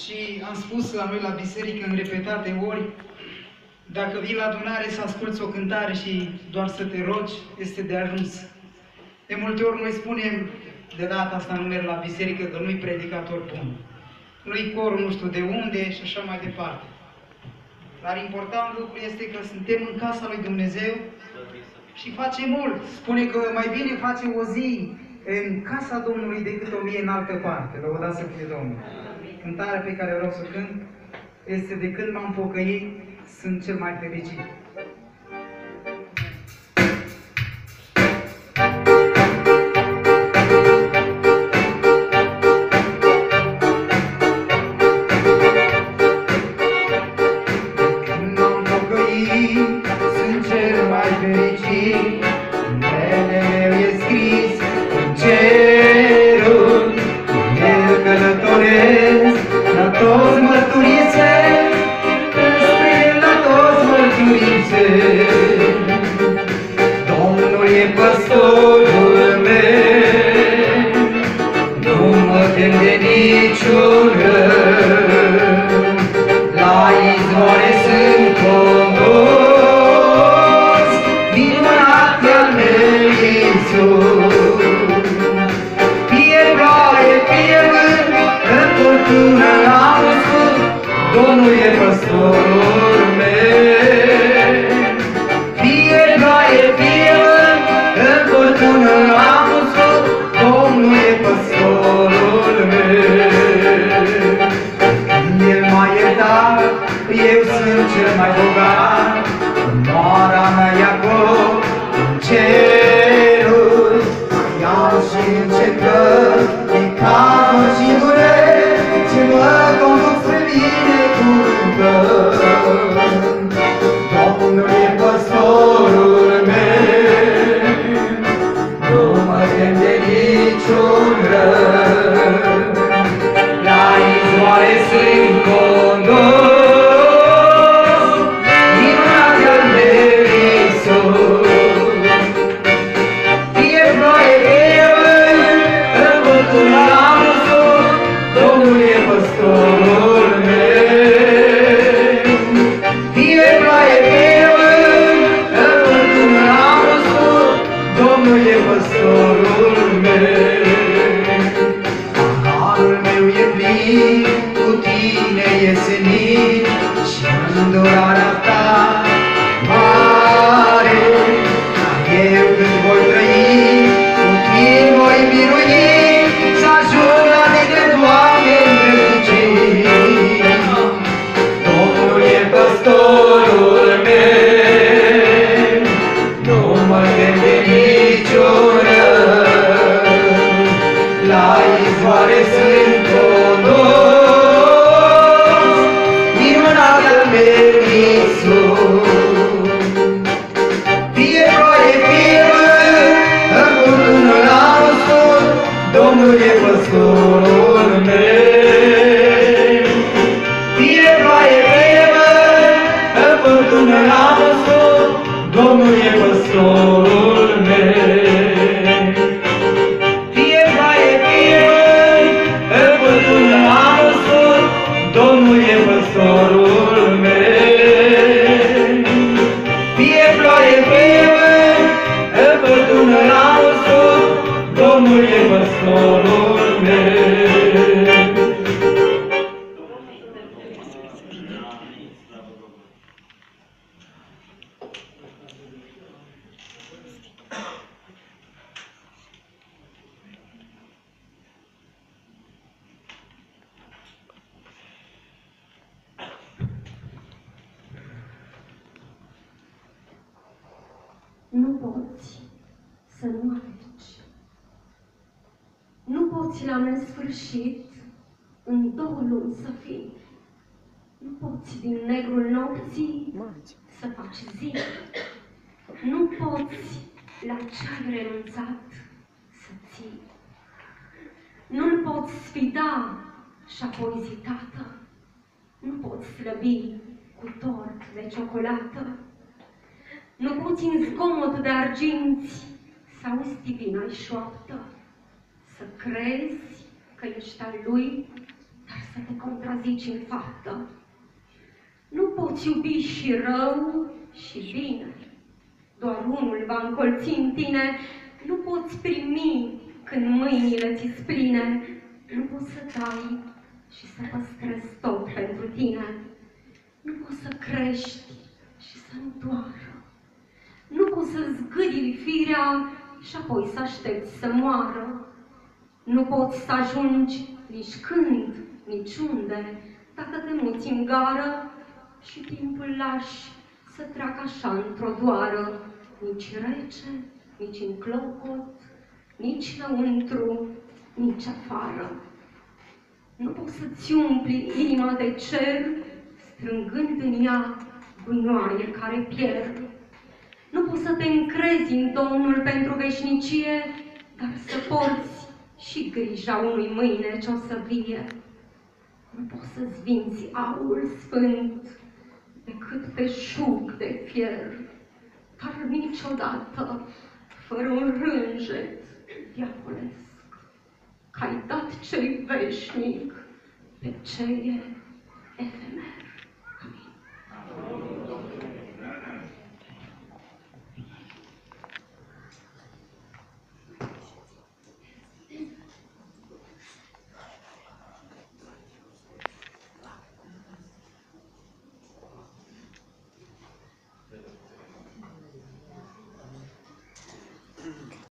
Și am spus la noi la biserică în repetate ori, dacă vii la adunare să asculți o cântare și doar să te rogi, este de ajuns. De multe ori noi spunem, de data asta nu merg la biserică, că nu-i predicator bun. Nu-i cor nu știu de unde și așa mai departe. Dar important lucru este că suntem în casa lui Dumnezeu și face mult. Spune că mai bine face o zi în casa Domnului decât 1000 în altă parte. Lăudați să fie Domnul. Cântarea pe care vreau să o cânt este de când m-am pocăit, sunt cel mai fericit. Nu poți să nu alegi. Nu poți la nesfârșit în 2 luni să fii. Nu poți din negrul nopții să faci zi. Nu poți la ce ai renunțat să ții. Nu-l poți sfida și apoi zi, tată. Nu poți slăbi cu tort de ciocolată. Nu poți în zgomot de arginți să auzi divina-i șoaptă, să crezi că ești al lui dar să te contrazici în faptă. Nu poți iubi și rău și bine, doar unul va încolți în tine. Nu poți primi când mâinile ți spline, nu poți să dai și să păstrezi tot pentru tine. Nu poți să crești și să nu doară. Nu poți să zgâdii firea și apoi să aștepți să moară. Nu poți să ajungi nici când, nici unde, dacă te muți în gară și timpul lași să treacă așa într-o doară. Nici rece, nici în clocot, nici lăuntru, nici afară. Nu poți să-ți umpli inima de cer, strângând în ea gunoaie care pierd. Nu poți să te încrezi în Domnul pentru veșnicie, dar să porți și grija unui mâine ce o să vie. Nu poți să-ți vinzi aur sfânt decât pe șug de fier, dar niciodată fără un rânjet diavolesc, că ai dat ce-i veșnic pe ce e efemer.